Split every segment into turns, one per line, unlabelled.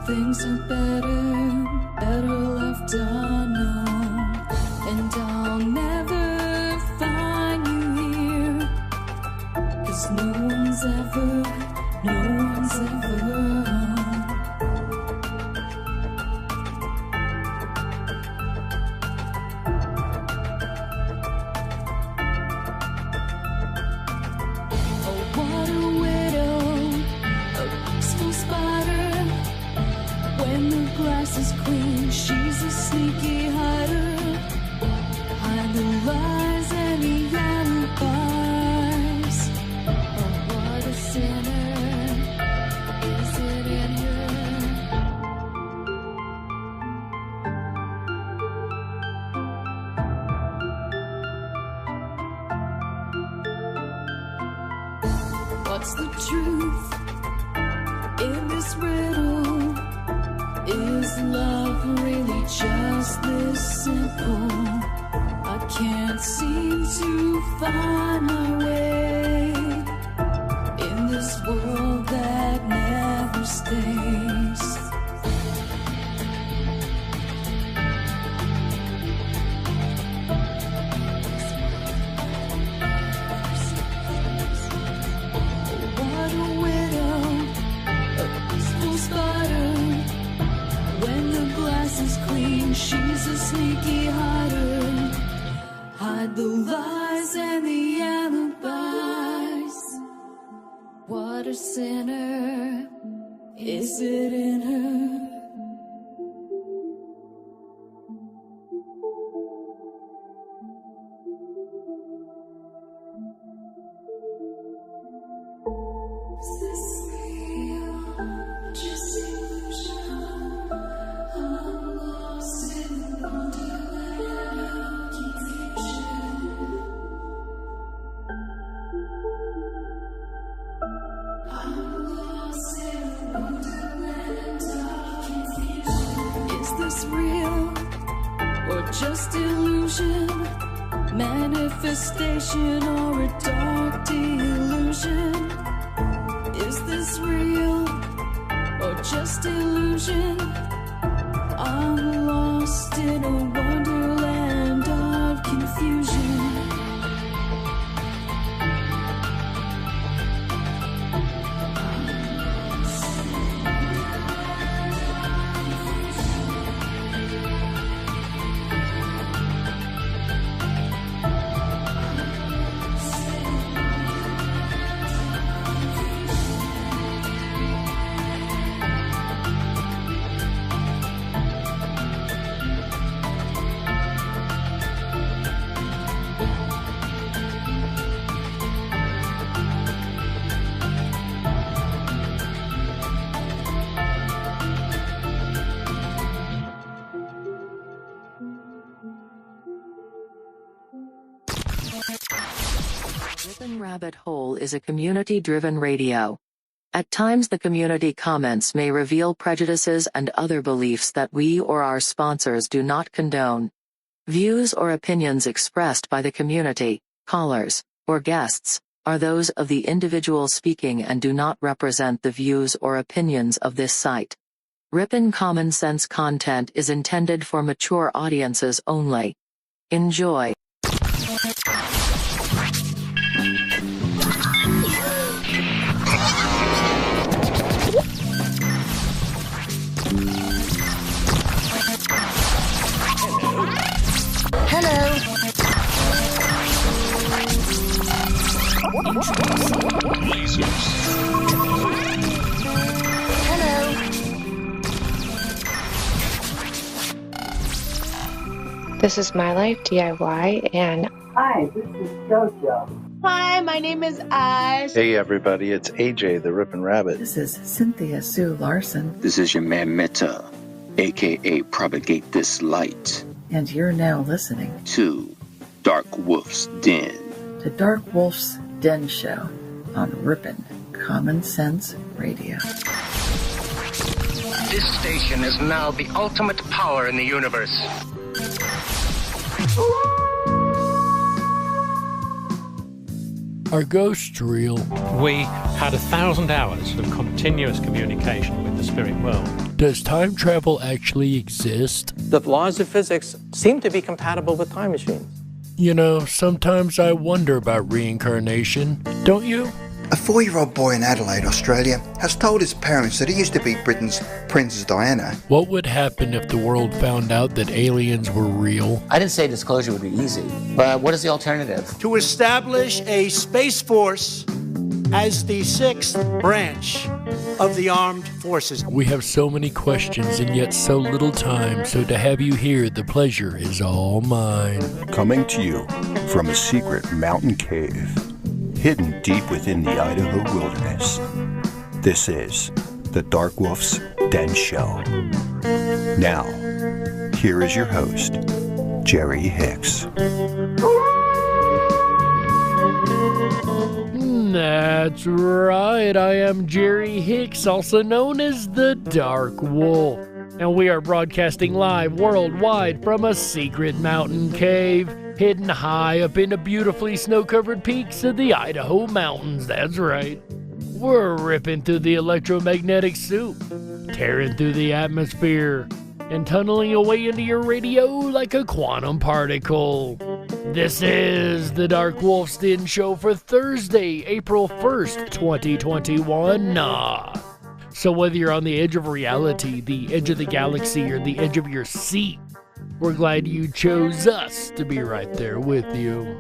things are better left unknown. And I'll never find you here, 'cause no one's ever What's the truth in this riddle? Is love really just this simple? I can't seem to find my way in this world that never stays. She's a sneaky hider. Hide the lies and the alibis. What a sinner. Is it in her? Is this real? Just illusion. I'm lost in wonderland of confusion. I'm lost in wonderland of confusion. Is this real or just illusion? Manifestation or a dark delusion? Is this real or just illusion? I'm lost in a wonderland of confusion.
Rip'n Rabbit Hole is a community-driven radio. At times the community comments may reveal prejudices and other beliefs that we or our sponsors do not condone. Views or opinions expressed by the community, callers, or guests, are those of the individual speaking and do not represent the views or opinions of this site. Rip'n Common Sense content is intended for mature audiences only. Enjoy.
Hello. Hello. This is My Life DIY, and
hi, this is JoJo.
Hi, my name is Ash.
Hey everybody, it's AJ the Rip'n Rabbit.
This is Cynthia Sue Larson.
This is your man Meta, aka Propagate This Light.
And you're now listening
to DarkWolf's Den.
The DarkWolf's Den Show on Rip'n Common Sense Radio.
This station is now the ultimate power in the universe.
Are ghosts real?
We had 1,000 hours of continuous communication with the spirit world.
Does time travel actually exist?
The laws of physics seem to be compatible with time machines.
You know, sometimes I wonder about reincarnation, don't you?
A 4-year-old boy in Adelaide, Australia, has told his parents that he used to be Britain's Princess Diana.
What would happen if the world found out that aliens were real?
I didn't say disclosure would be easy, but what is the alternative?
To establish a space force as the 6th branch of the armed forces.
We have so many questions and yet so little time, so to have you here, the pleasure is all mine.
Coming to you from a secret mountain cave, hidden deep within the Idaho wilderness. This is the DarkWolf's Den Show. Now, here is your host, Jerry Hicks.
That's right, I am Jerry Hicks, also known as the Dark Wolf, and we are broadcasting live worldwide from a secret mountain cave hidden high up in the beautifully snow-covered peaks of the Idaho mountains. That's right. We're ripping through the electromagnetic soup, tearing through the atmosphere, and tunneling away into your radio like a quantum particle. This is the DarkWolf's Den Show for Thursday, April 1st, 2021. So whether you're on the edge of reality, the edge of the galaxy, or the edge of your seat, we're glad you chose us to be right there with you.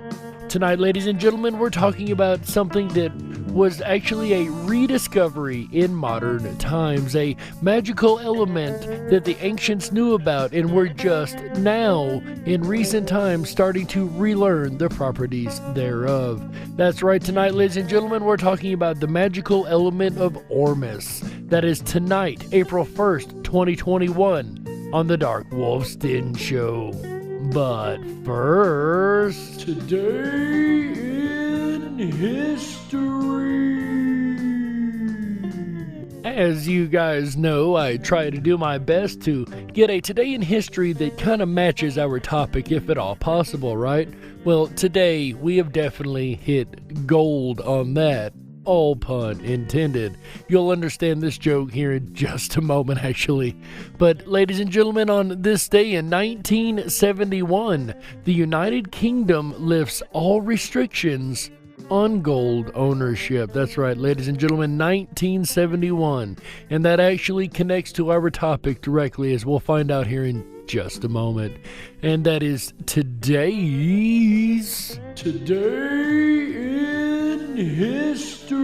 Tonight, ladies and gentlemen, we're talking about something that was actually a rediscovery in modern times, a magical element that the ancients knew about and were just now, in recent times, starting to relearn the properties thereof. That's right, tonight, ladies and gentlemen, we're talking about the magical element of Ormus. That is tonight, April 1st, 2021, on the DarkWolf's Den Show. But first, today in history. As you guys know, I try to do my best to get a today in history that kind of matches our topic, if at all possible, right? Well, today we have definitely hit gold on that. All pun intended. You'll understand this joke here in just a moment, actually. But, ladies and gentlemen, on this day in 1971, the United Kingdom lifts all restrictions on gold ownership. That's right, ladies and gentlemen, 1971. And that actually connects to our topic directly, as we'll find out here in just a moment. And that is today's Today in History.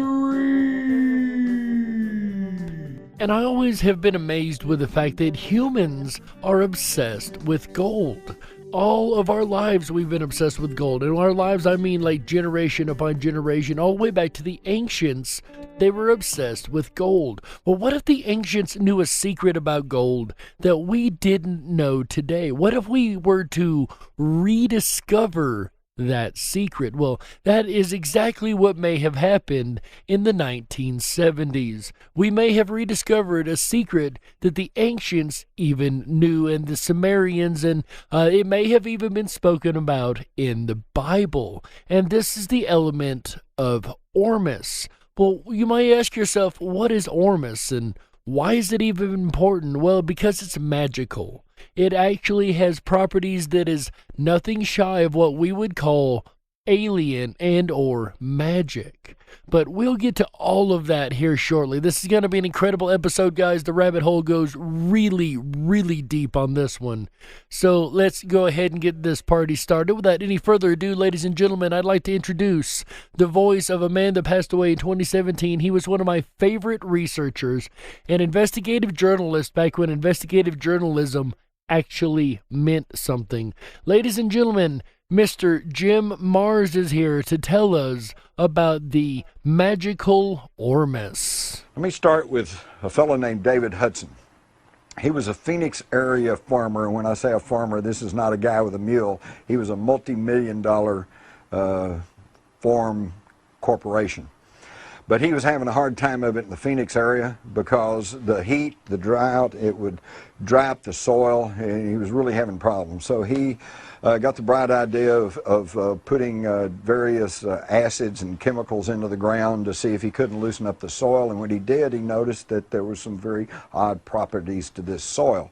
And I always have been amazed with the fact that humans are obsessed with gold. All of our lives we've been obsessed with gold. And our lives, I mean like generation upon generation, all the way back to the ancients. They were obsessed with gold. Well, what if the ancients knew a secret about gold that we didn't know today? What if we were to rediscover that secret? Well, that is exactly what may have happened in the 1970s. We may have rediscovered a secret that the ancients even knew, and the Sumerians, and it may have even been spoken about in the Bible. And this is the element of Ormus. Well, you might ask yourself, what is Ormus, and why is it even important? Well, because it's magical. It actually has properties that is nothing shy of what we would call alien and or magic. But we'll get to all of that here shortly. This is going to be an incredible episode, guys. The rabbit hole goes really, really deep on this one. So let's go ahead and get this party started. Without any further ado, ladies and gentlemen, I'd like to introduce the voice of a man that passed away in 2017. He was one of my favorite researchers, an investigative journalist back when investigative journalism actually meant something. Ladies and gentlemen, Mr. Jim Mars is here to tell us about the magical Ormus.
Let me start with a fellow named David Hudson. He was a Phoenix area farmer, and when I say a farmer, this is not a guy with a mule. He was a multi-million-dollar farm corporation. But he was having a hard time of it in the Phoenix area because the heat, the drought, it would dry up the soil, and he was really having problems. So he got the bright idea of putting various acids and chemicals into the ground to see if he couldn't loosen up the soil. And when he did, he noticed that there were some very odd properties to this soil.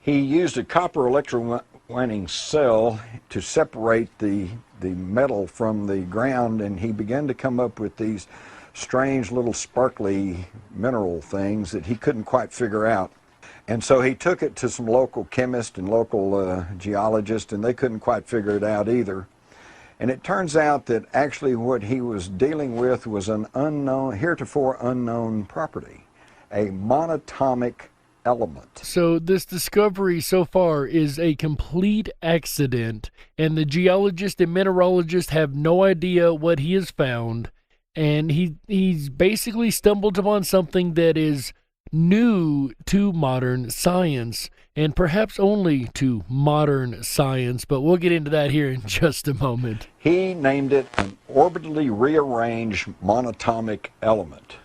He used a copper electrowinning cell to separate the metal from the ground, and he began to come up with these strange little sparkly mineral things that he couldn't quite figure out. And so he took it to some local chemists and local geologists, and they couldn't quite figure it out either. And it turns out that actually what he was dealing with was an unknown, heretofore unknown property, a monatomic element.
So this discovery so far is a complete accident, and the geologist and mineralogist have no idea what he has found. And he's basically stumbled upon something that is new to modern science, and perhaps only to modern science, but we'll get into that here in just a moment.
He named it an orbitally rearranged monatomic element.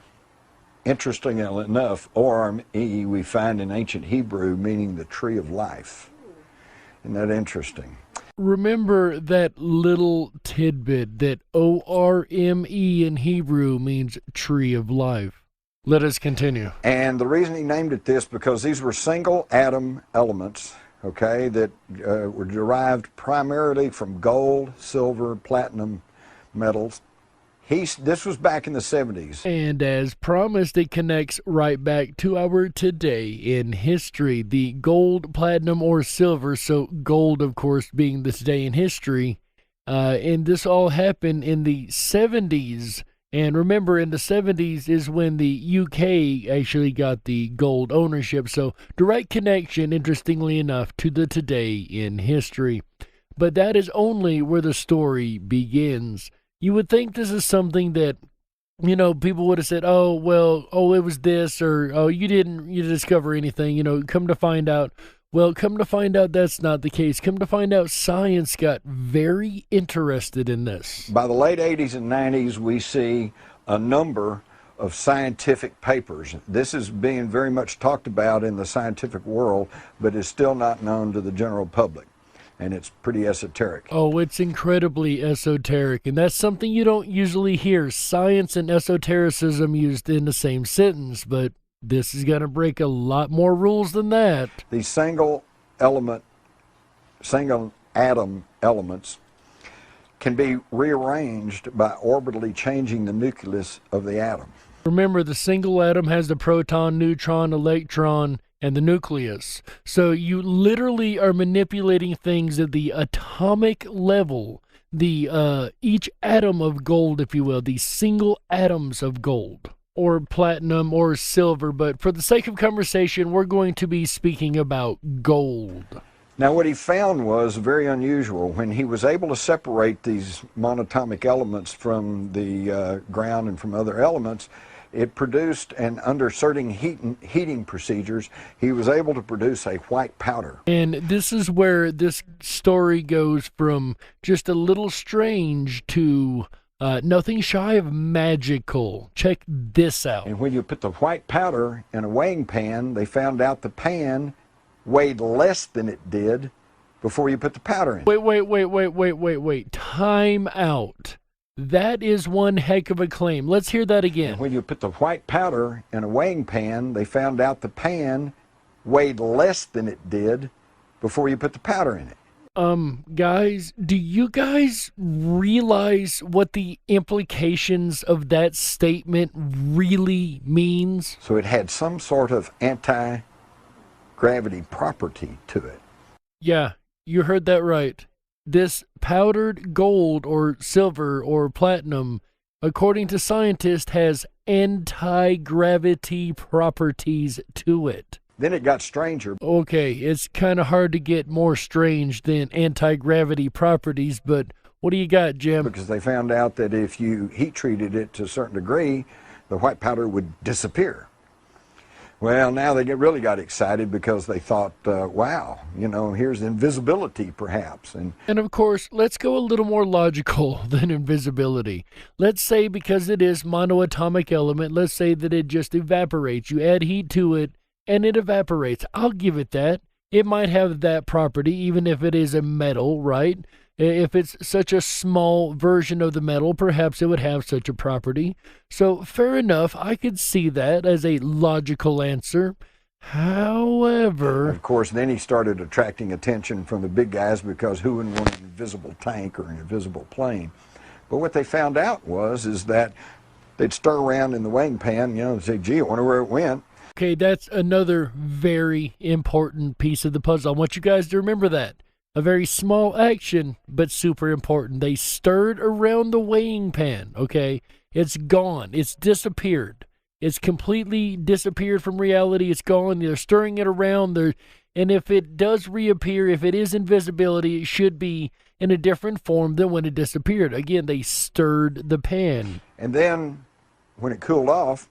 Interesting enough, Orm-E we find in ancient Hebrew meaning the tree of life. Isn't that interesting?
Remember that little tidbit that O-R-M-E in Hebrew means tree of life. Let us continue.
And the reason he named it this, because these were single atom elements, okay, that were derived primarily from gold, silver, platinum metals. This was back in the 70s.
And as promised, it connects right back to our today in history. The gold, platinum, or silver, so gold, of course, being this day in history. And this all happened in the 70s. And remember, in the 70s is when the UK actually got the gold ownership. So direct connection, interestingly enough, to the today in history. But that is only where the story begins. You would think this is something that, you know, people would have said, oh, well, oh, it was this, or, oh, you didn't discover anything, you know, come to find out. Well, come to find out that's not the case. Come to find out science got very interested in this.
By the late 80s and 90s, we see a number of scientific papers. This is being very much talked about in the scientific world, but is still not known to the general public. And it's pretty esoteric.
Oh, it's incredibly esoteric, and that's something you don't usually hear. Science and esotericism used in the same sentence, but this is going to break a lot more rules than that.
These single atom elements can be rearranged by orbitally changing the nucleus of the atom.
Remember, the single atom has the proton, neutron, electron, and the nucleus. So you literally are manipulating things at the atomic level, the each atom of gold, if you will, the single atoms of gold, or platinum, or silver. But for the sake of conversation, we're going to be speaking about gold.
Now, what he found was very unusual. When he was able to separate these monatomic elements from the ground and from other elements, it produced, and under certain heating procedures, he was able to produce a white powder.
And this is where this story goes from just a little strange to nothing shy of magical. Check this out.
And when you put the white powder in a weighing pan, they found out the pan weighed less than it did before you put the powder in.
Wait. Time out. That is one heck of a claim. Let's hear that again.
And when you put the white powder in a weighing pan, they found out the pan weighed less than it did before you put the powder in it.
Guys, do you guys realize what the implications of that statement really means?
So it had some sort of anti-gravity property to it.
Yeah, you heard that right. This powdered gold or silver or platinum, according to scientists, has anti-gravity properties to it.
Then it got stranger.
Okay, it's kind of hard to get more strange than anti-gravity properties, but what do you got, Jim?
Because they found out that if you heat treated it to a certain degree, the white powder would disappear. Well, now they really got excited because they thought, wow, here's invisibility perhaps. And
of course, let's go a little more logical than invisibility. Let's say because it is monoatomic element, let's say that it just evaporates. You add heat to it and it evaporates. I'll give it that. It might have that property even if it is a metal, right? If it's such a small version of the metal, perhaps it would have such a property. So fair enough, I could see that as a logical answer. However,
of course, then he started attracting attention from the big guys because who wouldn't want an invisible tank or an invisible plane? But what they found out is that they'd stir around in the weighing pan, and say, gee, I wonder where it went.
Okay, that's another very important piece of the puzzle. I want you guys to remember that. A very small action, but super important. They stirred around the weighing pan, okay? It's gone. It's disappeared. It's completely disappeared from reality. It's gone. They're stirring it around. And if it does reappear, if it is invisibility, it should be in a different form than when it disappeared. Again, they stirred the pan.
And then when it cooled off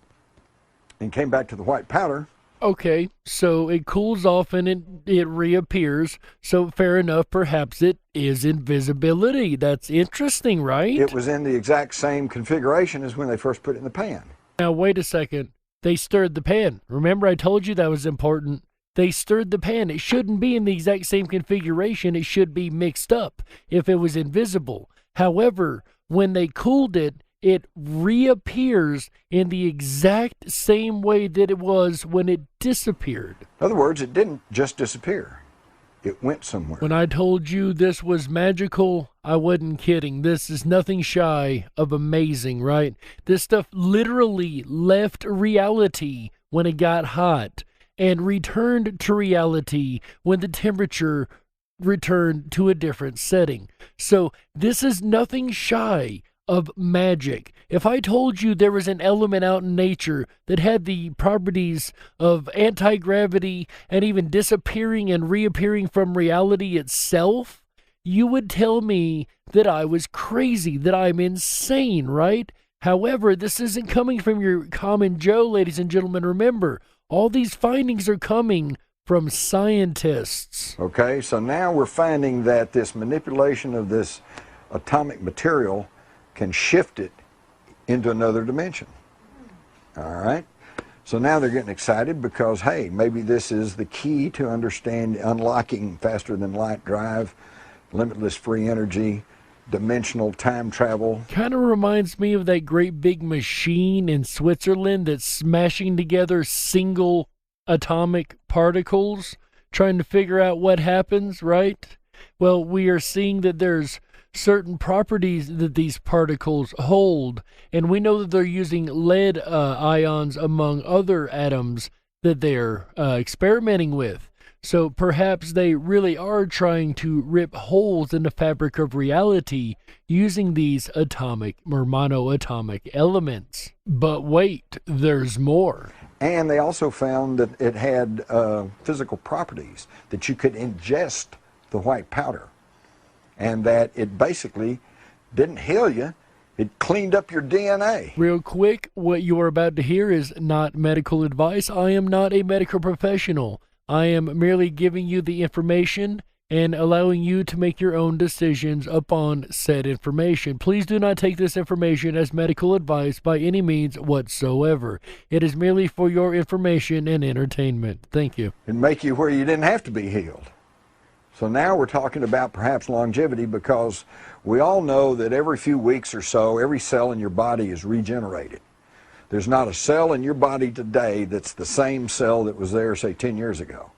and came back to the white powder,
okay, so it cools off and it reappears. So fair enough, perhaps it is invisibility. That's interesting, right?
It was in the exact same configuration as when they first put it in the pan.
Now, wait a second. They stirred the pan. Remember, I told you that was important. They stirred the pan. It shouldn't be in the exact same configuration. It should be mixed up if it was invisible. However, when they cooled it, it reappears in the exact same way that it was when it disappeared.
In other words, it didn't just disappear. It went somewhere.
When I told you this was magical, I wasn't kidding. This is nothing shy of amazing, right? This stuff literally left reality when it got hot and returned to reality when the temperature returned to a different setting. So this is nothing shy of magic. If I told you there was an element out in nature that had the properties of anti-gravity and even disappearing and reappearing from reality itself, you would tell me that I was crazy, that I'm insane, right? However, this isn't coming from your common Joe, ladies and gentlemen. Remember, all these findings are coming from scientists.
Okay, so now we're finding that this manipulation of this atomic material can shift it into another dimension. All right? So now they're getting excited because, hey, maybe this is the key to unlocking faster than light drive, limitless free energy, dimensional time travel.
Kind of reminds me of that great big machine in Switzerland that's smashing together single atomic particles, trying to figure out what happens, right? Well, we are seeing that there's certain properties that these particles hold, and we know that they're using lead ions among other atoms that they're experimenting with. So perhaps they really are trying to rip holes in the fabric of reality using these atomic or monoatomic elements. But wait, there's more.
And they also found that it had physical properties, that you could ingest the white powder, and that it basically didn't heal you, it cleaned up your DNA.
Real quick, what you are about to hear is not medical advice. I am not a medical professional. I am merely giving you the information and allowing you to make your own decisions upon said information. Please do not take this information as medical advice by any means whatsoever. It is merely for your information and entertainment. Thank you.
And make you where you didn't have to be healed. So now we're talking about perhaps longevity, because we all know that every few weeks or so, every cell in your body is regenerated. There's not a cell in your body today that's the same cell that was there, say, 10 years ago.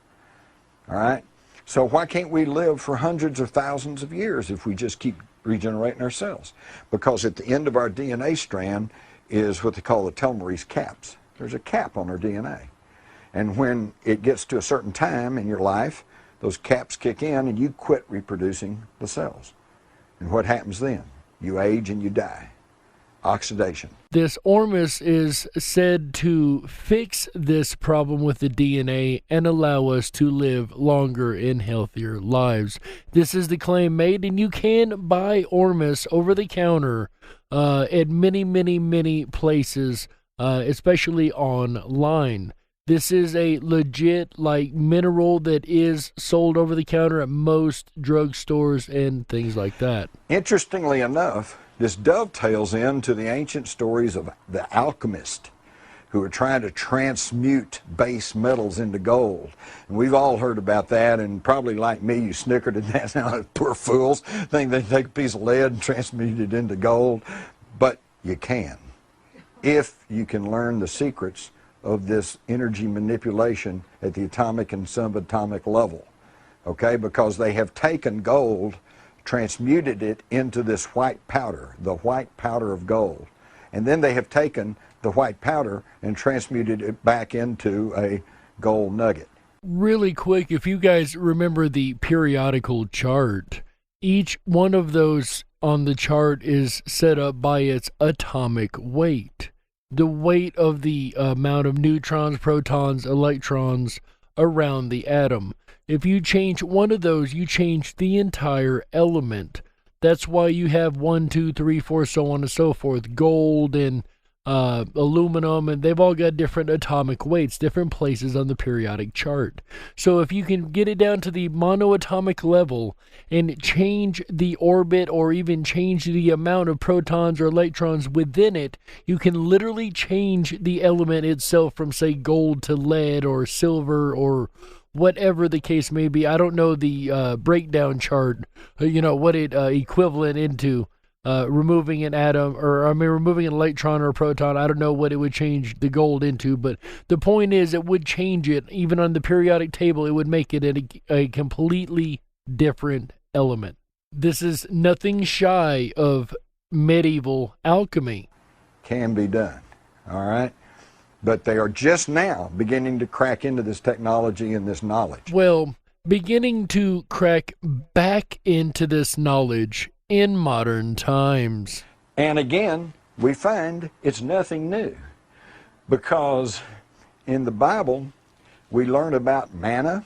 All right? So why can't we live for hundreds of thousands of years if we just keep regenerating our cells? Because at the end of our DNA strand is what they call the telomerase caps. There's a cap on our DNA. And when it gets to a certain time in your life, those caps kick in and you quit reproducing the cells. And what happens then? You age and you die. Oxidation.
This Ormus is said to fix this problem with the DNA and allow us to live longer and healthier lives. This is the claim made, and you can buy Ormus over the counter at many places, especially online. This is a legit, like, mineral that is sold over the counter at most drugstores and things like that.
Interestingly enough, this dovetails into the ancient stories of the alchemist who are trying to transmute base metals into gold. And we've all heard about that, and probably like me, you snickered at that. Now, poor fools think they can take a piece of lead and transmute it into gold. But you can, if you can learn the secrets of this energy manipulation at the atomic and subatomic level, okay? Because they have taken gold, transmuted it into this white powder, the white powder of gold. And then they have taken the white powder and transmuted it back into a gold nugget.
Really quick, if you guys remember the periodical chart, each one of those on the chart is set up by its atomic weight. The weight of the amount of neutrons, protons, electrons around the atom. If you change one of those, you change the entire element. That's why you have 1, 2, 3, 4, so on and so forth. Gold and aluminum, and they've all got different atomic weights, different places on the periodic chart. So if you can get it down to the monoatomic level and change the orbit or even change the amount of protons or electrons within it, you can literally change the element itself from, say, gold to lead or silver or whatever the case may be. I don't know the breakdown chart, what it equivalent into. Removing an atom, removing an electron or a proton, I don't know what it would change the gold into, but the point is it would change it. Even on the periodic table, it would make it a completely different element. This is nothing shy of medieval alchemy.
Can be done, all right? But they are just now beginning to crack into this technology and this knowledge.
Well, beginning to crack back into this knowledge in modern times.
And again, we find it's nothing new, because in the Bible we learn about manna,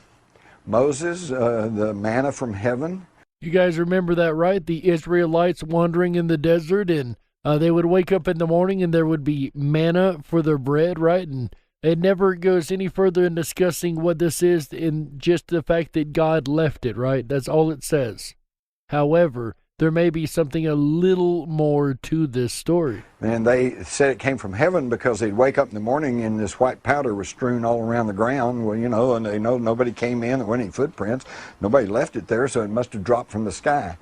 Moses, the manna from heaven.
You guys remember that, right? The Israelites wandering in the desert, and they would wake up in the morning and there would be manna for their bread, right? And it never goes any further in discussing what this is, in just the fact that God left it, right? That's all it says. However, there may be something a little more to this story.
And they said it came from heaven because they'd wake up in the morning and this white powder was strewn all around the ground. Well, and they know nobody came in, there weren't any footprints. Nobody left it there, so it must have dropped from the sky.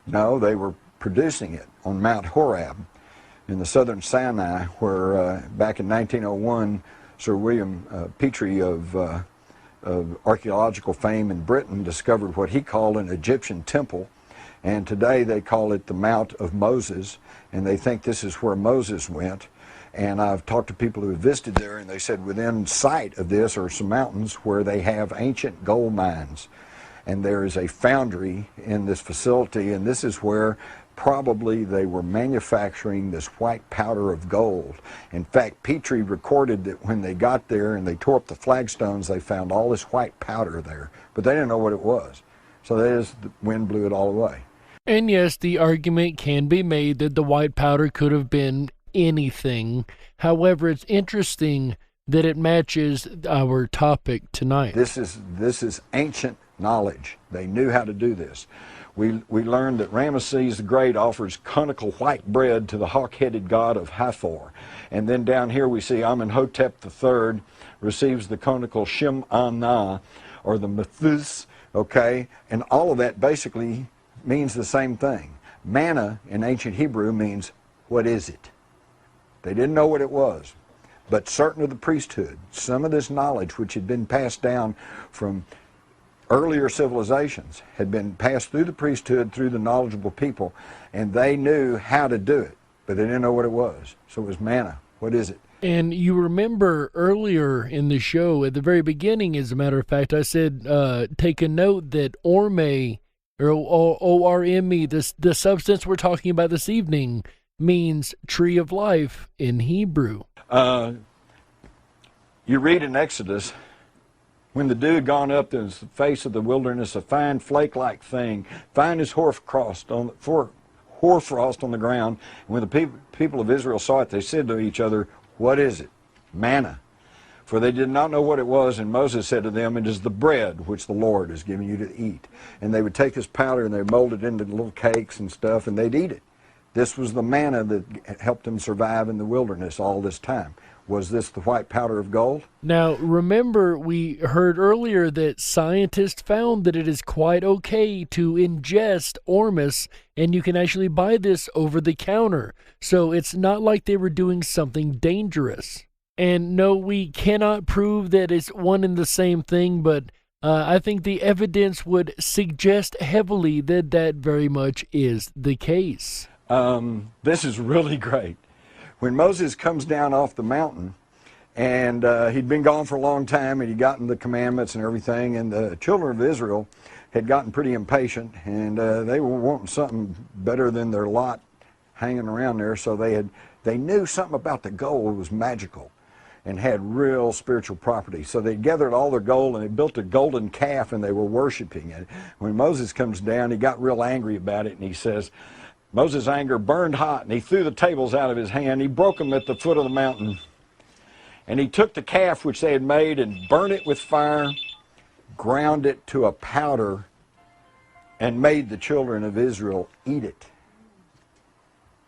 No, they were producing it on Mount Horeb in the southern Sinai, where back in 1901, Sir William Petrie of archaeological fame in Britain discovered what he called an Egyptian temple. And today they call it the Mount of Moses, and they think this is where Moses went. And I've talked to people who have visited there, and they said within sight of this are some mountains where they have ancient gold mines. And there is a foundry in this facility, and this is where probably they were manufacturing this white powder of gold. In fact, Petrie recorded that when they got there and they tore up the flagstones, they found all this white powder there, but they didn't know what it was. So the wind blew it all away.
And yes, the argument can be made that the white powder could have been anything. However, it's interesting that it matches our topic tonight.
This is ancient knowledge. They knew how to do this. We learned that Ramesses the Great offers conical white bread to the hawk-headed god of Hathor. And then down here we see Amenhotep III receives the conical Shem-Anah, or the Methus, okay? And all of that basically means the same thing. Manna in ancient Hebrew means, what is it? They didn't know what it was. But certain of the priesthood, some of this knowledge which had been passed down from earlier civilizations had been passed through the priesthood, through the knowledgeable people, and they knew how to do it, but they didn't know what it was. So it was manna. What is it?
And you remember earlier in the show, at the very beginning, as a matter of fact, I said, take a note that Orme, or O-R-M-E, the substance we're talking about this evening, means tree of life in Hebrew.
You read in Exodus, when the dew had gone up the face of the wilderness, a fine flake-like thing, fine as hoarfrost on the ground. And when the people of Israel saw it, they said to each other, what is it? Manna. For they did not know what it was, and Moses said to them, it is the bread which the Lord is giving you to eat. And they would take this powder and they mold it into little cakes and stuff, and they'd eat it. This was the manna that helped them survive in the wilderness all this time. Was this the white powder of gold?
Now, remember, we heard earlier that scientists found that it is quite okay to ingest Ormus, and you can actually buy this over the counter. So it's not like they were doing something dangerous. And no, we cannot prove that it's one and the same thing, but I think the evidence would suggest heavily that that very much is the case.
This is really great. When Moses comes down off the mountain, and he'd been gone for a long time, and he'd gotten the commandments and everything, and the children of Israel had gotten pretty impatient, and they were wanting something better than their lot hanging around there, so they knew something about the gold was magical and had real spiritual property. So they gathered all their gold and they built a golden calf and they were worshiping it. When Moses comes down, he got real angry about it, and he says, Moses' anger burned hot, and he threw the tables out of his hand. He broke them at the foot of the mountain. And he took the calf which they had made and burned it with fire, ground it to a powder, and made the children of Israel eat it.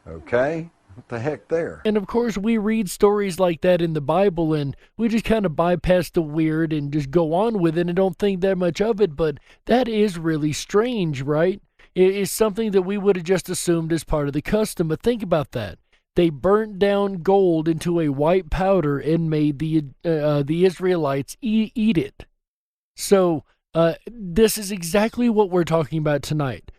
Okay? What the heck there?
And of course, we read stories like that in the Bible, and we just kind of bypass the weird and just go on with it and don't think that much of it, but that is really strange, right? It is something that we would have just assumed as part of the custom, but think about that. They burnt down gold into a white powder and made the Israelites eat it. So this is exactly what we're talking about tonight.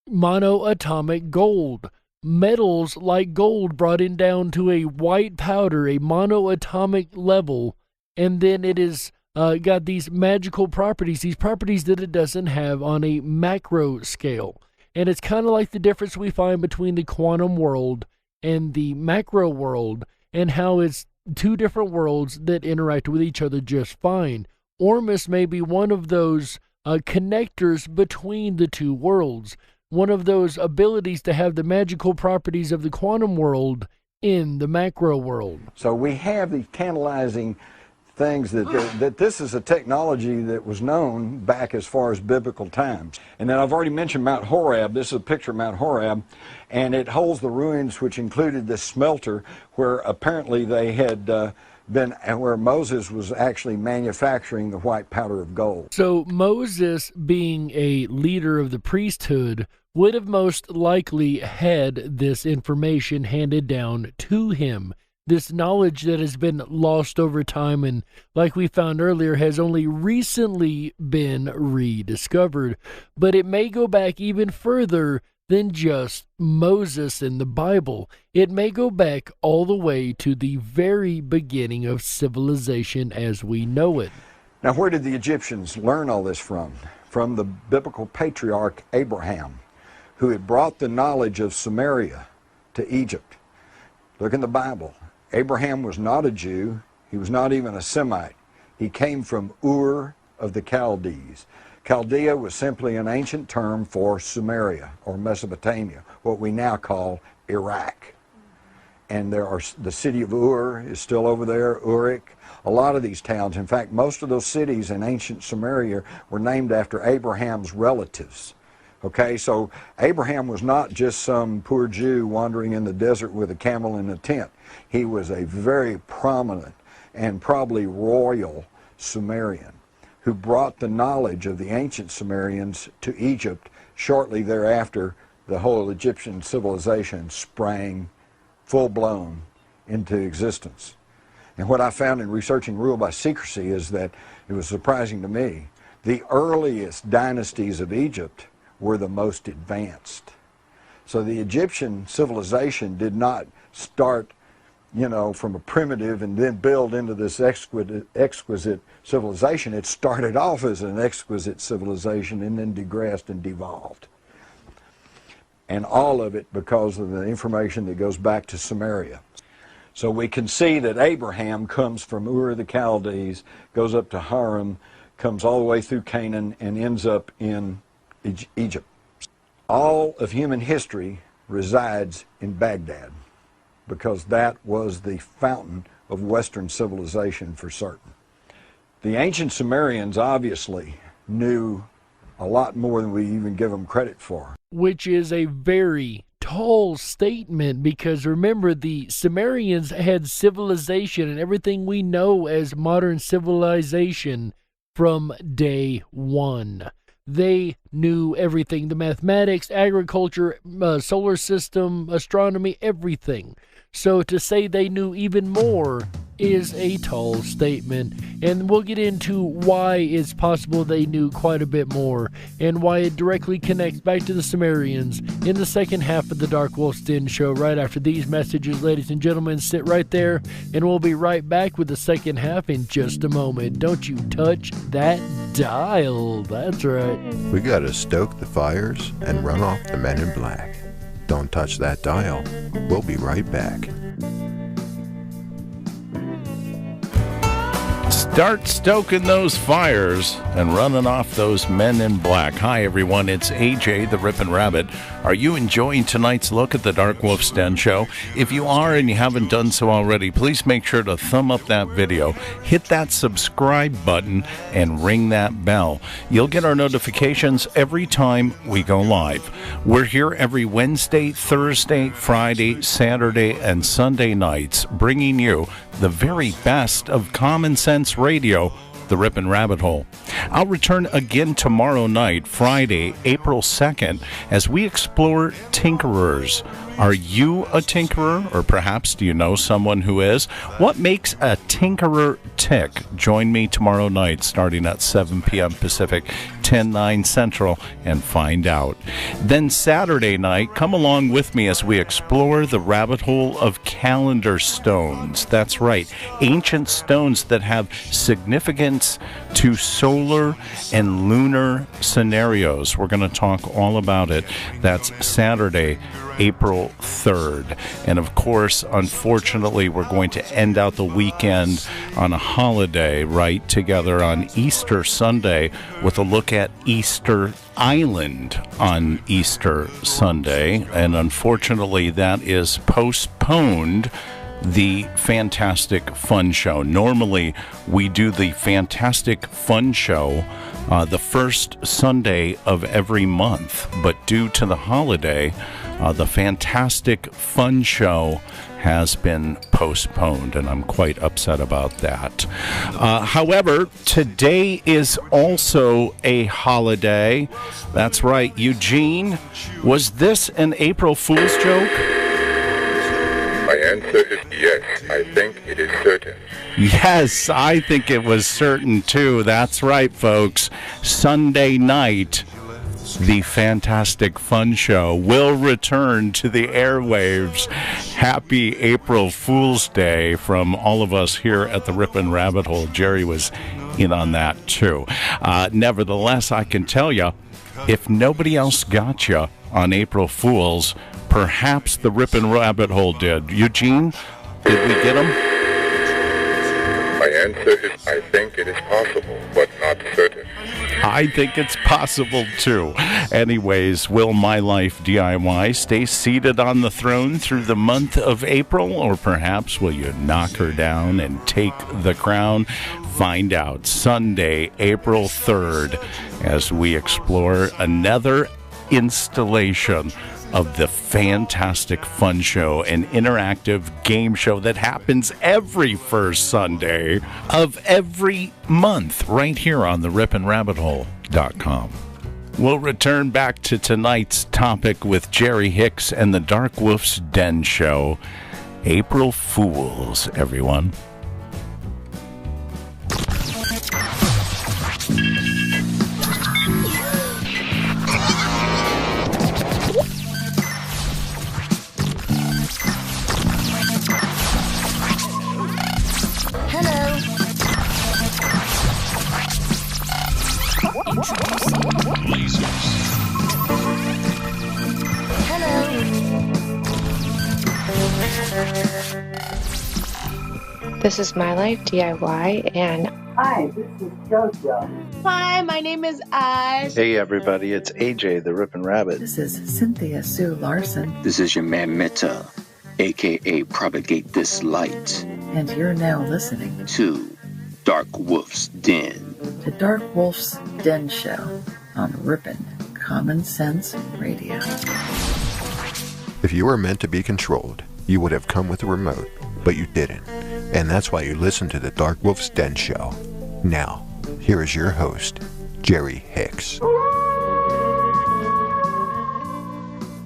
Monoatomic gold. Metals like gold brought in down to a white powder, a monoatomic level, and then it is got these magical properties, these properties that it doesn't have on a macro scale. And it's kind of like the difference we find between the quantum world and the macro world, and how it's two different worlds that interact with each other just fine. Ormus may be one of those connectors between the two worlds, one of those abilities to have the magical properties of the quantum world in the macro world.
So we have these tantalizing things that this is a technology that was known back as far as biblical times. And then I've already mentioned Mount Horeb. This is a picture of Mount Horeb, and it holds the ruins which included this smelter where apparently they had been, where Moses was actually manufacturing the white powder of gold.
So Moses, being a leader of the priesthood, would have most likely had this information handed down to him. This knowledge that has been lost over time and, like we found earlier, has only recently been rediscovered. But it may go back even further than just Moses in the Bible. It may go back all the way to the very beginning of civilization as we know it.
Now, where did the Egyptians learn all this from? From the biblical patriarch Abraham, who had brought the knowledge of Samaria to Egypt. Look in the Bible. Abraham was not a Jew. He was not even a Semite. He came from Ur of the Chaldees. Chaldea was simply an ancient term for Sumeria or Mesopotamia, what we now call Iraq. And the city of Ur is still over there, Uruk. A lot of these towns, in fact, most of those cities in ancient Sumeria were named after Abraham's relatives. Okay, so Abraham was not just some poor Jew wandering in the desert with a camel in a tent. He was a very prominent and probably royal Sumerian who brought the knowledge of the ancient Sumerians to Egypt. Shortly thereafter, the whole Egyptian civilization sprang full-blown into existence. And what I found in researching Rule by Secrecy is that it was surprising to me. The earliest dynasties of Egypt were the most advanced. So the Egyptian civilization did not start, from a primitive and then build into this exquisite civilization. It started off as an exquisite civilization and then digressed and devolved. And all of it because of the information that goes back to Sumeria. So we can see that Abraham comes from Ur of the Chaldees, goes up to Haran, comes all the way through Canaan, and ends up in Egypt. All of human history resides in Baghdad because that was the fountain of Western civilization for certain. The ancient Sumerians obviously knew a lot more than we even give them credit for.
Which is a very tall statement, because remember, the Sumerians had civilization and everything we know as modern civilization from day one. They knew everything, the mathematics, agriculture, solar system, astronomy, everything. So to say they knew even more is a tall statement, and we'll get into why it's possible they knew quite a bit more and why it directly connects back to the Sumerians in the second half of the Darkwolf's Den Show right after these messages. Ladies and gentlemen, sit right there and we'll be right back with the second half in just a moment. Don't you touch that dial. That's right.
We gotta stoke the fires and run off the men in black. Don't touch that dial. We'll be right back.
Start stoking those fires and running off those men in black. Hi, everyone. It's AJ, the Rippin' Rabbit. Are you enjoying tonight's look at the Darkwolf's Den Show? If you are and you haven't done so already, please make sure to thumb up that video, hit that subscribe button, and ring that bell. You'll get our notifications every time we go live. We're here every Wednesday, Thursday, Friday, Saturday, and Sunday nights, bringing you the very best of common sense radio, the Rippin' Rabbit Hole. I'll return again tomorrow night, Friday, April 2nd, as we explore tinkerers. Are you a tinkerer, or perhaps do you know someone who is? What makes a tinkerer tick? Join me tomorrow night starting at 7 p.m. Pacific, 10/9 Central, and find out. Then Saturday night, come along with me as we explore the rabbit hole of calendar stones. That's right, ancient stones that have significance to solar and lunar scenarios. We're going to talk all about it. That's Saturday, April 3rd. And of course, unfortunately, we're going to end out the weekend on a holiday right together on Easter Sunday with a look at Easter Island on Easter Sunday. And unfortunately, that is postponed. The Fantastic Fun Show. Normally, we do the Fantastic Fun Show the first Sunday of every month, but due to the holiday, the Fantastic Fun Show has been postponed, and I'm quite upset about that. However, today is also a holiday. That's right, Eugene. Was this an April Fool's joke?
My answer is yes. I think it is certain.
Yes, I think it was certain too. That's right, folks. Sunday night, the Fantastic Fun Show will return to the airwaves. Happy April Fool's Day from all of us here at the Rippin' Rabbit Hole. Jerry was in on that too. Nevertheless, I can tell you, if nobody else got you on April Fool's, perhaps the Rippin' Rabbit Hole did. Eugene, did we get him?
My answer is I think it is possible, but not certain.
I think it's possible, too. Anyways, will My Life DIY stay seated on the throne through the month of April? Or perhaps will you knock her down and take the crown? Find out Sunday, April 3rd, as we explore another installation of the Fantastic Fun Show, an interactive game show that happens every first Sunday of every month right here on the rippinrabbithole.com. We'll return back to tonight's topic with Jerry Hicks and the Darkwolf's Den Show. April Fools, everyone.
This is My Life DIY, and
hi, this is JoJo.
Hi, my name is Oz.
Hey, everybody, it's AJ, the Rippin' Rabbit.
This is Cynthia Sue Larson.
This is your man Meta, a.k.a. Propagate This Light.
And you're now listening
to DarkWolf's Den.
The DarkWolf's Den Show on Rippin' Common Sense Radio.
If you were meant to be controlled, you would have come with a remote, but you didn't. And that's why you listen to the DarkWolf's Den Show. Now, here is your host, Jerry Hicks.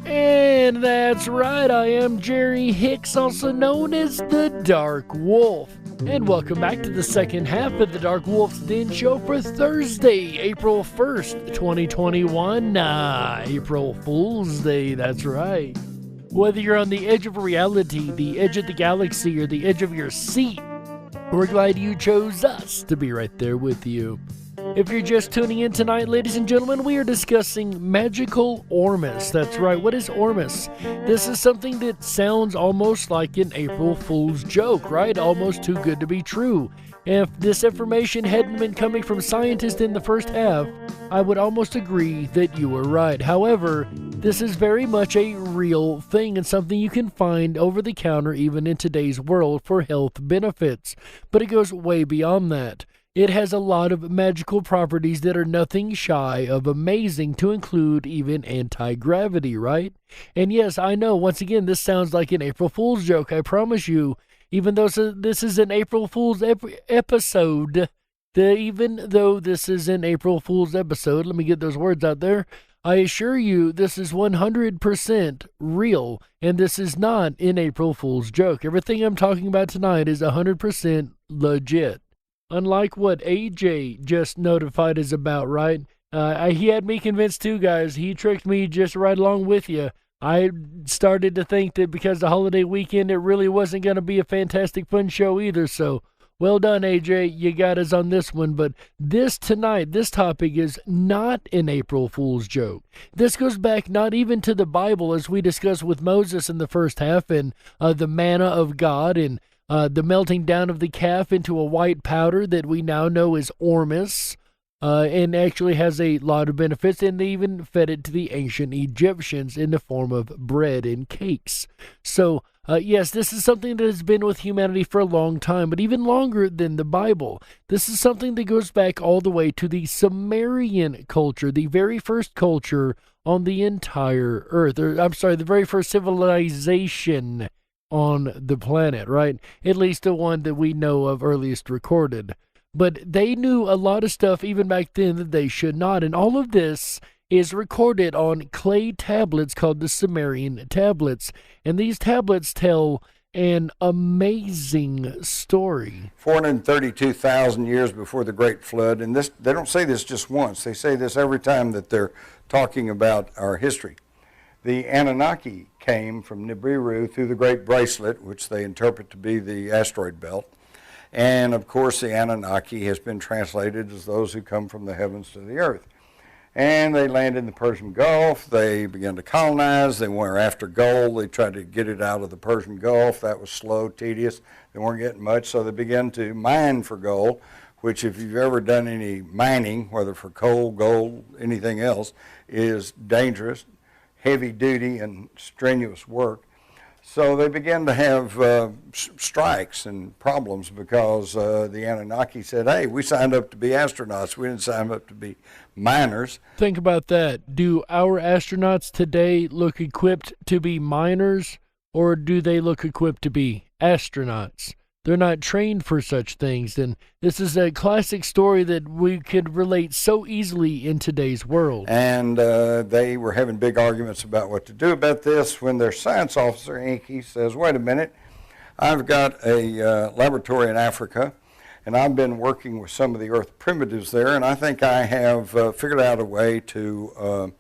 And that's right, I am Jerry Hicks, also known as the Dark Wolf. And welcome back to the second half of the DarkWolf's Den Show for Thursday, April 1st, 2021. April Fool's Day, that's right. Whether you're on the edge of reality, the edge of the galaxy, or the edge of your seat, we're glad you chose us to be right there with you. If you're just tuning in tonight, ladies and gentlemen, we are discussing magical Ormus. That's right, what is Ormus? This is something that sounds almost like an April Fool's joke, right? Almost too good to be true. If this information hadn't been coming from scientists in the first half, I would almost agree that you were right. However, this is very much a real thing and something you can find over the counter even in today's world for health benefits. But it goes way beyond that. It has a lot of magical properties that are nothing shy of amazing, to include even anti-gravity, right? And yes, I know, once again, this sounds like an April Fool's joke, I promise you. Even though this is an April Fool's episode, even though this is an April Fool's episode, let me get those words out there, I assure you this is 100% real, and this is not an April Fool's joke. Everything I'm talking about tonight is 100% legit. Unlike what AJ just notified us about, right? He had me convinced too, guys. He tricked me just right along with you. I started to think that because the holiday weekend, it really wasn't going to be a fantastic fun show either. So, well done, AJ. You got us on this one. But this topic is not an April Fool's joke. This goes back not even to the Bible, as we discussed with Moses in the first half, and the manna of God, and the melting down of the calf into a white powder that we now know is Ormus, and actually has a lot of benefits, and they even fed it to the ancient Egyptians in the form of bread and cakes. So, yes, this is something that has been with humanity for a long time, but even longer than the Bible. This is something that goes back all the way to the Sumerian culture, the very first culture on the entire earth. The very first civilization on the planet, right? At least the one that we know of earliest recorded. But they knew a lot of stuff even back then that they should not, and all of this is recorded on clay tablets called the Sumerian tablets, and these tablets tell an amazing story.
432,000 years before the Great Flood, and this, they don't say this just once, they say this every time that they're talking about our history. The Anunnaki came from Nibiru through the Great Bracelet, which they interpret to be the asteroid belt. And of course, the Anunnaki has been translated as those who come from the heavens to the earth. And they landed in the Persian Gulf. They began to colonize. They went after gold. They tried to get it out of the Persian Gulf. That was slow, tedious. They weren't getting much, so they began to mine for gold, which if you've ever done any mining, whether for coal, gold, anything else, is dangerous, heavy duty, and strenuous work. So they began to have strikes and problems because the Anunnaki said, hey, we signed up to be astronauts. We didn't sign up to be miners.
Think about that. Do our astronauts today look equipped to be miners, or do they look equipped to be astronauts? They're not trained for such things, and this is a classic story that we could relate so easily in today's world.
And they were having big arguments about what to do about this when their science officer, Inky, says, wait a minute, I've got a laboratory in Africa, and I've been working with some of the Earth primitives there, and I think I have figured out a way to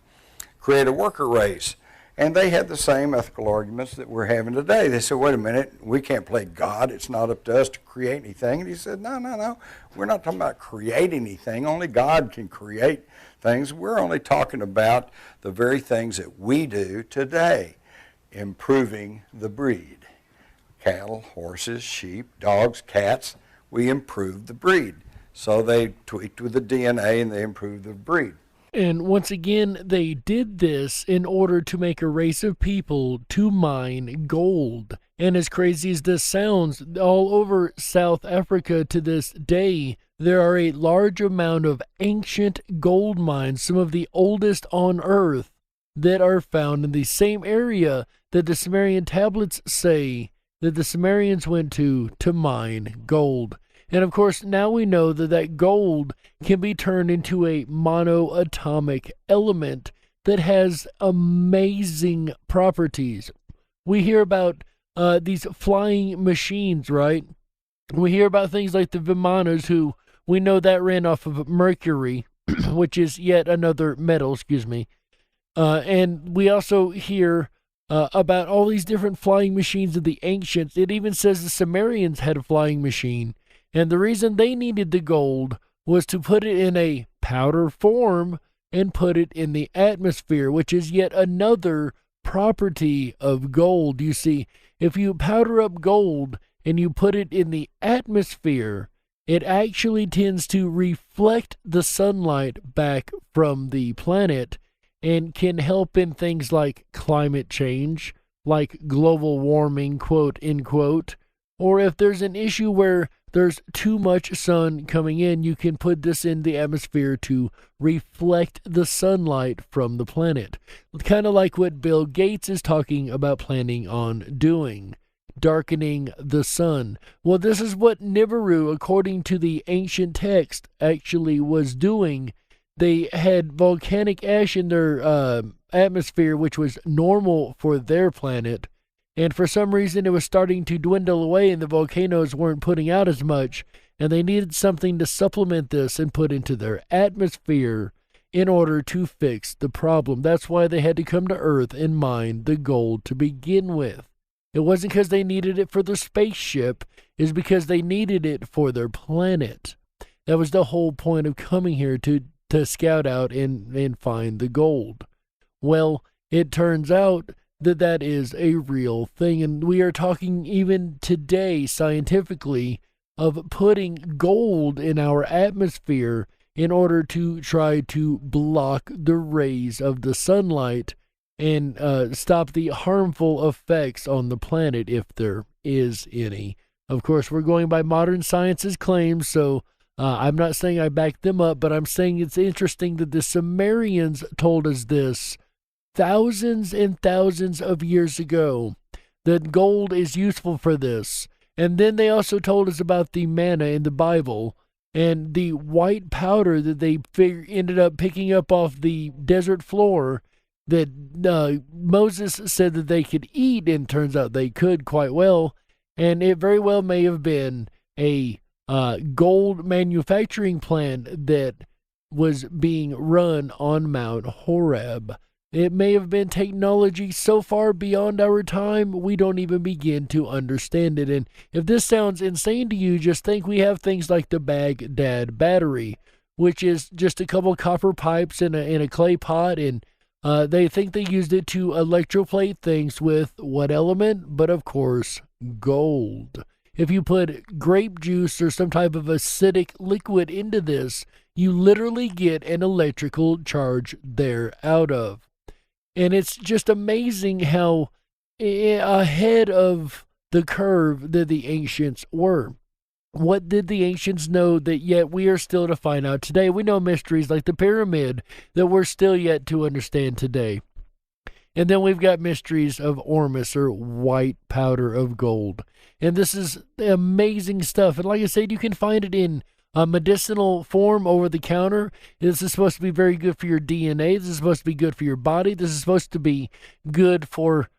create a worker race. And they had the same ethical arguments that we're having today. They said, wait a minute, we can't play God. It's not up to us to create anything. And he said, no. We're not talking about creating anything. Only God can create things. We're only talking about the very things that we do today, improving the breed. Cattle, horses, sheep, dogs, cats, we improve the breed. So they tweaked with the DNA and they improved the breed.
And once again, they did this in order to make a race of people to mine gold. And as crazy as this sounds, all over South Africa to this day, there are a large amount of ancient gold mines, some of the oldest on Earth, that are found in the same area that the Sumerian tablets say that the Sumerians went to mine gold. And of course, now we know that that gold can be turned into a monoatomic element that has amazing properties. We hear about these flying machines, right? We hear about things like the Vimanas, who we know that ran off of mercury, which is yet another metal, and we also hear about all these different flying machines of the ancients. It even says the Sumerians had a flying machine, and the reason they needed the gold was to put it in a powder form and put it in the atmosphere, which is yet another property of gold. You see, if you powder up gold and you put it in the atmosphere, it actually tends to reflect the sunlight back from the planet and can help in things like climate change, like global warming, quote, unquote, or if there's an issue where there's too much sun coming in, you can put this in the atmosphere to reflect the sunlight from the planet. Kind of like what Bill Gates is talking about planning on doing, darkening the sun. Well, this is what Nibiru, according to the ancient text, actually was doing. They had volcanic ash in their atmosphere, which was normal for their planet. And for some reason, it was starting to dwindle away and the volcanoes weren't putting out as much. And they needed something to supplement this and put into their atmosphere in order to fix the problem. That's why they had to come to Earth and mine the gold to begin with. It wasn't because they needed it for their spaceship. It's because they needed it for their planet. That was the whole point of coming here, to scout out and find the gold. Well, it turns out that is a real thing, and we are talking even today scientifically of putting gold in our atmosphere in order to try to block the rays of the sunlight and stop the harmful effects on the planet, if there is any. Of course, we're going by modern science's claims, so I'm not saying I back them up, but I'm saying it's interesting that the Sumerians told us this thousands and thousands of years ago, that gold is useful for this. And then they also told us about the manna in the Bible and the white powder that they ended up picking up off the desert floor that Moses said that they could eat, and turns out they could quite well. And it very well may have been a gold manufacturing plant that was being run on Mount Horeb. It may have been technology so far beyond our time, we don't even begin to understand it. And if this sounds insane to you, just think we have things like the Baghdad battery, which is just a couple copper pipes in a clay pot, and they think they used it to electroplate things with what element? But of course, gold. If you put grape juice or some type of acidic liquid into this, you literally get an electrical charge there out of. And it's just amazing how ahead of the curve that the ancients were. What did the ancients know that yet we are still to find out today? We know mysteries like the pyramid that we're still yet to understand today. And then we've got mysteries of Ormus, or white powder of gold. And this is amazing stuff. And like I said, you can find it in a medicinal form over the counter. This is supposed to be very good for your DNA. This is supposed to be good for your body. This is supposed to be good for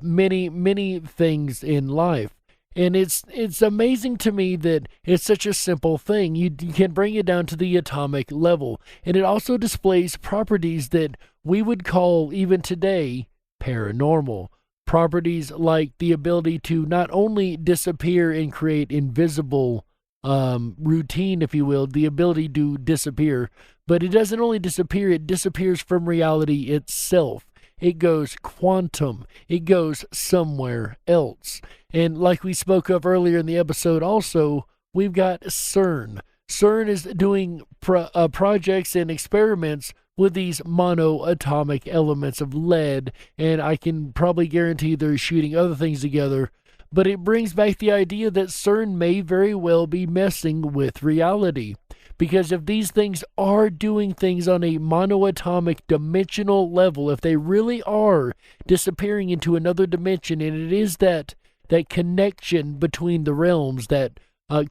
many, many things in life. And it's amazing to me that it's such a simple thing. You can bring it down to the atomic level. And it also displays properties that we would call, even today, paranormal. Properties like the ability to not only disappear and create invisible routine, if you will, the ability to disappear, but it doesn't only disappear, it disappears from reality itself. It goes quantum. It goes somewhere else. And like we spoke of earlier in the episode also, we've got CERN. CERN is doing projects and experiments with these monoatomic elements of lead, and I can probably guarantee they're shooting other things together. but it brings back the idea that CERN may very well be messing with reality. Because if these things are doing things on a monoatomic dimensional level, if they really are disappearing into another dimension, and it is that connection between the realms, that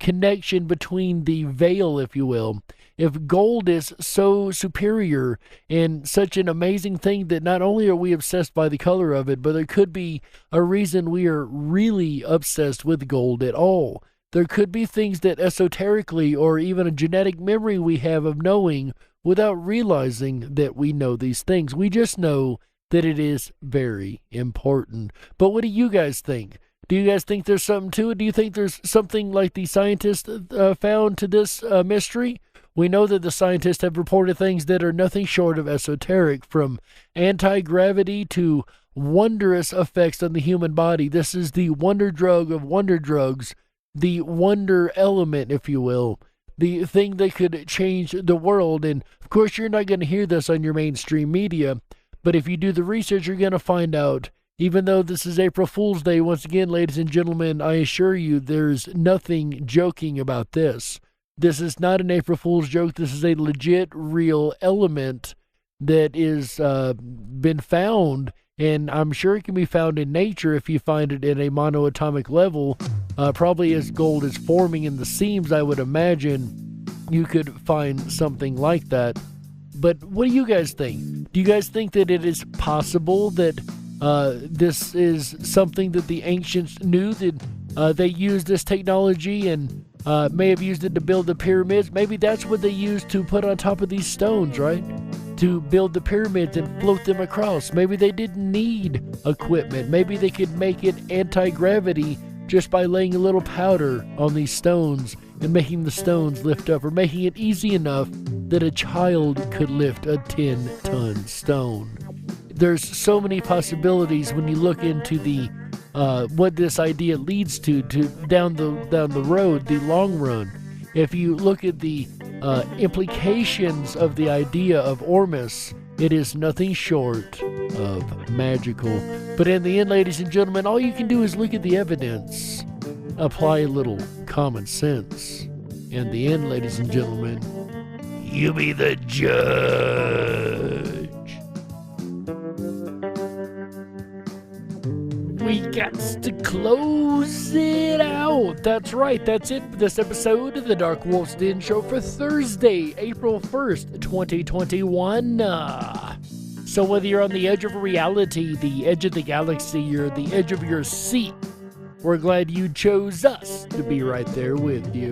connection between the veil, if you will. If gold is so superior and such an amazing thing that not only are we obsessed by the color of it, but there could be a reason we are really obsessed with gold at all. There could be things that esoterically or even a genetic memory we have of knowing without realizing that we know these things. We just know that it is very important. But what do you guys think? Do you guys think there's something to it? Do you think there's something like the scientists found to this mystery? We know that the scientists have reported things that are nothing short of esoteric, from anti-gravity to wondrous effects on the human body. This is the wonder drug of wonder drugs, the wonder element, if you will, the thing that could change the world. And, of course, you're not going to hear this on your mainstream media, but if you do the research, you're going to find out. Even though this is April Fool's Day, once again, ladies and gentlemen, I assure you there's nothing joking about this. This is not an April Fool's joke. This is a legit, real element that is been found, and I'm sure it can be found in nature if you find it in a monoatomic level. Probably as gold is forming in the seams, I would imagine you could find something like that. But what do you guys think? Do you guys think that it is possible that this is something that the ancients knew, that they used this technology and may have used it to build the pyramids? Maybe that's what they used to put on top of these stones, right? To build the pyramids and float them across. Maybe they didn't need equipment. Maybe they could make it anti-gravity just by laying a little powder on these stones and making the stones lift up, or making it easy enough that a child could lift a 10-ton stone. There's so many possibilities when you look into the what this idea leads to down the road, the long run. If you look at the implications of the idea of Ormus, it is nothing short of magical. But in the end, ladies and gentlemen, all you can do is look at the evidence, apply a little common sense. In the end, ladies and gentlemen, you be the judge. We got to close it out. That's right. That's it for this episode of the DarkWolf's Den Show for Thursday, April 1st, 2021. So whether you're on the edge of reality, the edge of the galaxy, or the edge of your seat, we're glad you chose us to be right there with you.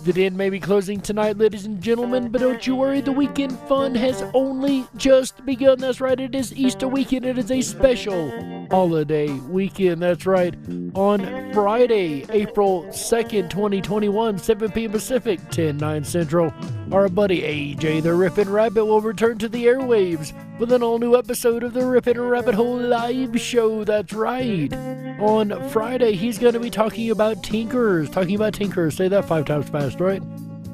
The den may be closing tonight, ladies and gentlemen, but don't you worry, the weekend fun has only just begun. That's right, it is Easter weekend. It is a special holiday weekend. That's right. On Friday, April 2nd, 2021, 7 p.m. Pacific, 10/9 Central, our buddy AJ the Rippin' Rabbit will return to the airwaves with an all-new episode of the Rippin' Rabbit Hole live show. That's right. On Friday, he's going to be talking about tinkerers. Say that 5 times fast, right?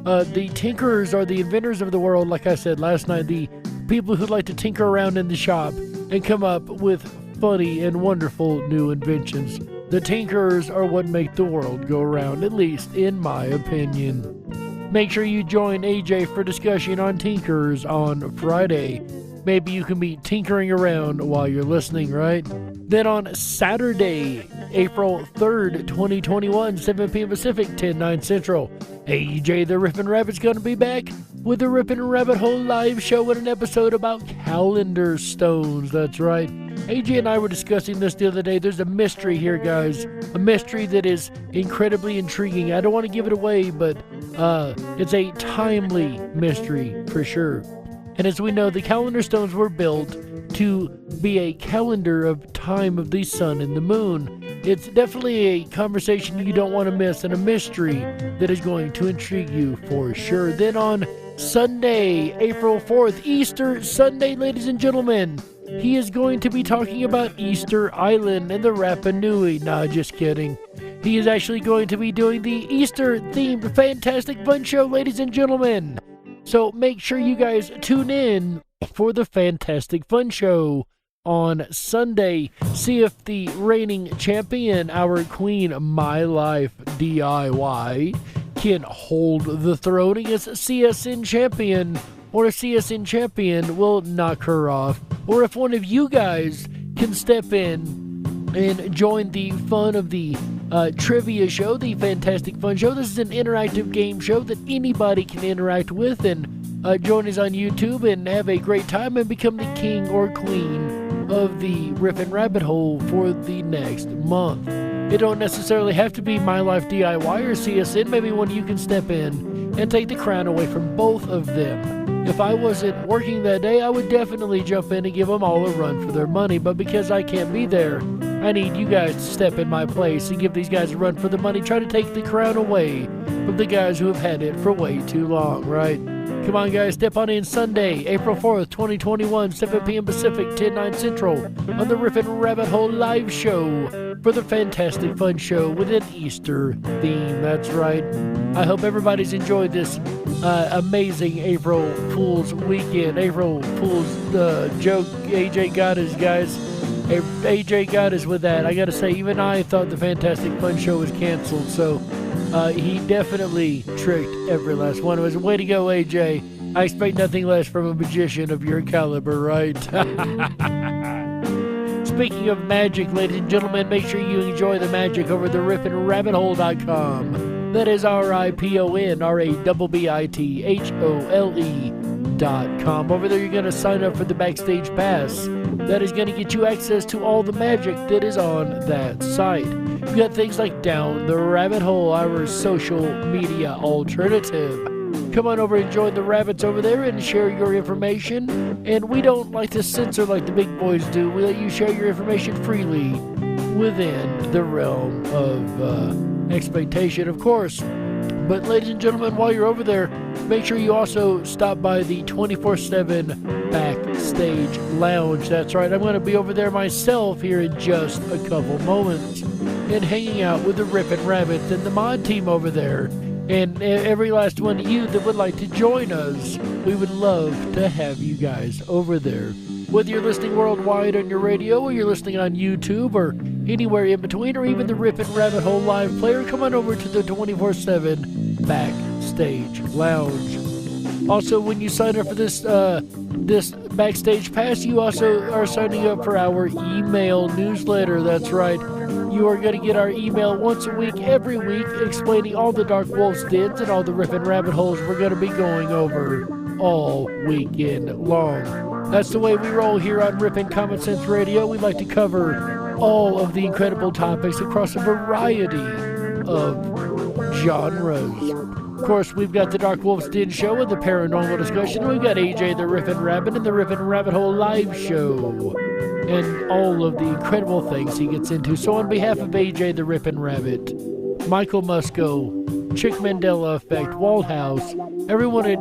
The tinkerers are the inventors of the world, like I said last night, the people who like to tinker around in the shop and come up with funny and wonderful new inventions. The tinkerers are what make the world go round, at least in my opinion. Make sure you join AJ for discussion on tinkerers on Friday. Maybe you can be tinkering around while you're listening, right? Then on Saturday, April 3rd, 2021, 7 p.m. Pacific, 10/9 Central, AJ the Rippin' Rabbit's going to be back with the Rippin' Rabbit Hole live show with an episode about calendar stones. That's right. AJ and I were discussing this the other day. There's a mystery here, guys. A mystery that is incredibly intriguing. I don't want to give it away, but it's a timely mystery for sure. And as we know, the calendar stones were built to be a calendar of time of the sun and the moon. It's definitely a conversation you don't want to miss, and a mystery that is going to intrigue you for sure. Then on Sunday, April 4th, Easter Sunday, ladies and gentlemen, he is going to be talking about Easter Island and the Rapa Nui. Nah, just kidding. He is actually going to be doing the Easter-themed Fantastic Fun Show, ladies and gentlemen. So make sure you guys tune in for the Fantastic Fun Show on Sunday. See if the reigning champion, our queen, My Life DIY, can hold the throne against CSN champion, or if CSN champion will knock her off, or if one of you guys can step in and join the fun of the trivia show, the Fantastic Fun Show. This is an interactive game show that anybody can interact with and join us on YouTube and have a great time and become the king or queen of the Riffin' Rabbit Hole for the next month. It don't necessarily have to be My Life DIY or CSN. Maybe one of you can step in and take the crown away from both of them. If I wasn't working that day, I would definitely jump in and give them all a run for their money. But because I can't be there, I need you guys to step in my place and give these guys a run for the money. Try to take the crown away from the guys who have had it for way too long, right? Come on, guys, step on in Sunday, April 4th, 2021, 7 p.m. Pacific, 10/9 Central, on the Riffin' Rabbit Hole live show for the Fantastic Fun Show with an Easter theme. That's right. I hope everybody's enjoyed this amazing April Fool's weekend. April Fool's joke AJ got us, guys. AJ got us with that. I gotta say, even I thought the Fantastic Fun Show was canceled, so he definitely tricked every last one of us. Way to go, AJ. I expect nothing less from a magician of your caliber, right? Speaking of magic, ladies and gentlemen, make sure you enjoy the magic over at the RippinRabbitHole.com. That is RippinRabbitHole.com. Over there, you're going to sign up for the Backstage Pass. That is going to get you access to all the magic that is on that site. You've got things like Down the Rabbit Hole, our social media alternative. Come on over and join the rabbits over there and share your information. And we don't like to censor like the big boys do. We let you share your information freely within the realm of expectation, of course. But ladies and gentlemen, while you're over there, make sure you also stop by the 24/7 Backstage Lounge. That's right, I'm going to be over there myself here in just a couple moments and hanging out with the Riffin' Rabbits and the mod team over there. And every last one of you that would like to join us, we would love to have you guys over there. Whether you're listening worldwide on your radio, or you're listening on YouTube, or anywhere in between, or even the Riffin' Rabbit Hole live player, come on over to the 24/7 Backstage Lounge. Also, when you sign up for this Backstage Pass, you also are signing up for our email newsletter. That's right. You are going to get our email once a week, every week, explaining all the Darkwolf's Dens and all the Riffin' Rabbit Holes we're going to be going over all weekend long. That's the way we roll here on Rippin' Common Sense Radio. We like to cover all of the incredible topics across a variety of genres. Of course, we've got the Darkwolf's Den Show and the Paranormal Discussion. We've got AJ the Riffin' Rabbit and the Riffin' Rabbit Hole live show, and all of the incredible things he gets into. So on behalf of AJ the Riffin' Rabbit, Michael Musco, Chick Mandela Effect, Walt House, everyone at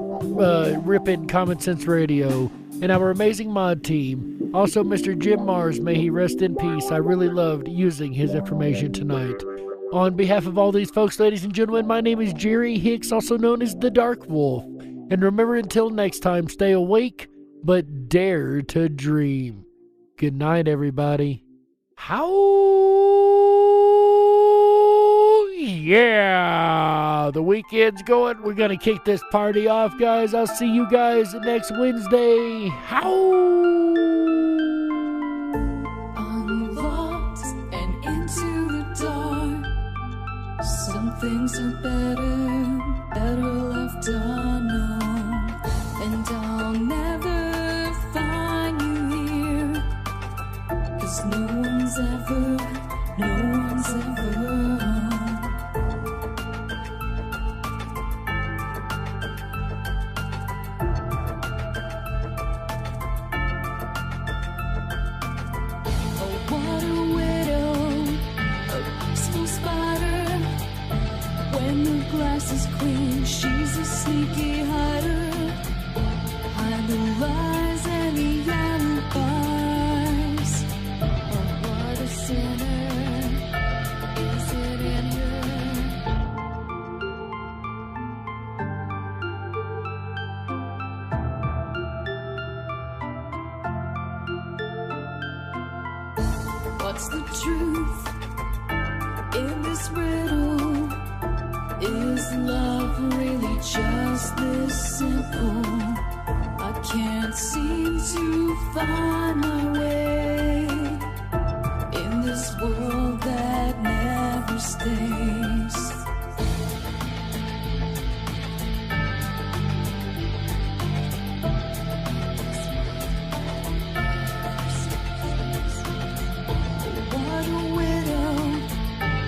Rippin' Common Sense Radio, and our amazing mod team, also Mr. Jim Mars, may he rest in peace. I really loved using his information tonight. On behalf of all these folks, ladies and gentlemen, my name is Jerry Hicks, also known as the Dark Wolf. And remember, until next time, stay awake, but dare to dream. Good night, everybody. Howl! Yeah! The weekend's going. We're going to kick this party off, guys. I'll see you guys next Wednesday. Howl!
Unlocked and into the dark. Some things are better left unknown. And I'll never find you here, 'cause no one's ever home. Oh, what a widow, a peaceful spider. When the glass is clean, she's a sneaky hider. Hide the lies and the alibis. Oh, what a sinner is it in her? Is love really just this simple? I can't seem to find my way in this world that never stays. What a widow,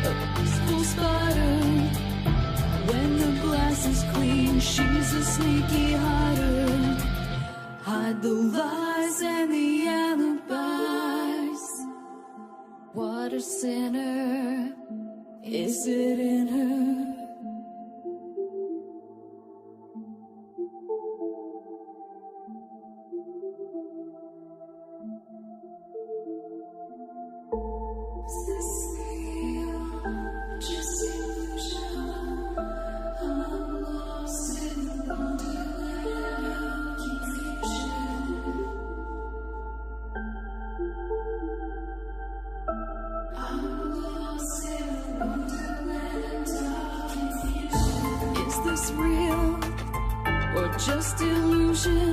a peaceful spider. When the glass is clean, she's a sneaky hider. Hide the lies and the alibis. What a sinner is it in her? Is this real? Just illusion. I'm lost in the wonderland of confusion. I'm lost in the wonderland of confusion. Is this real or just illusion?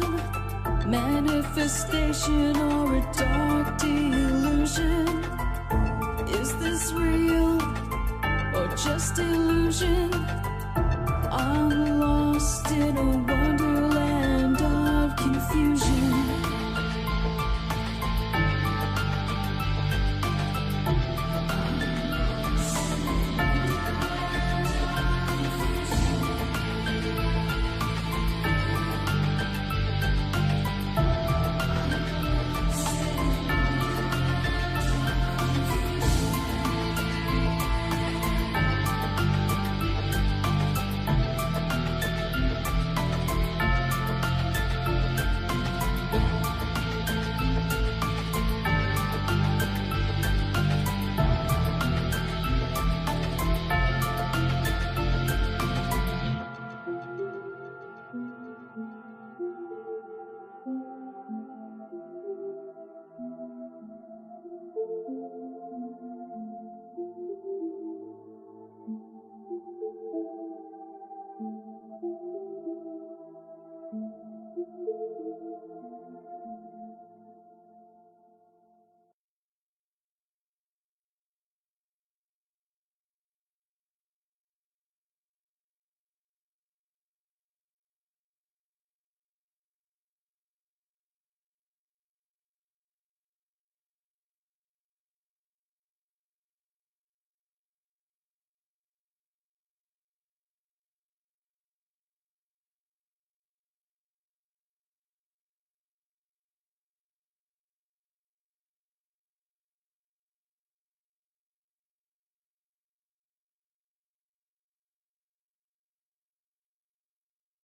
Manifestation or a dark delusion? Is this real or just illusion? I'm lost in a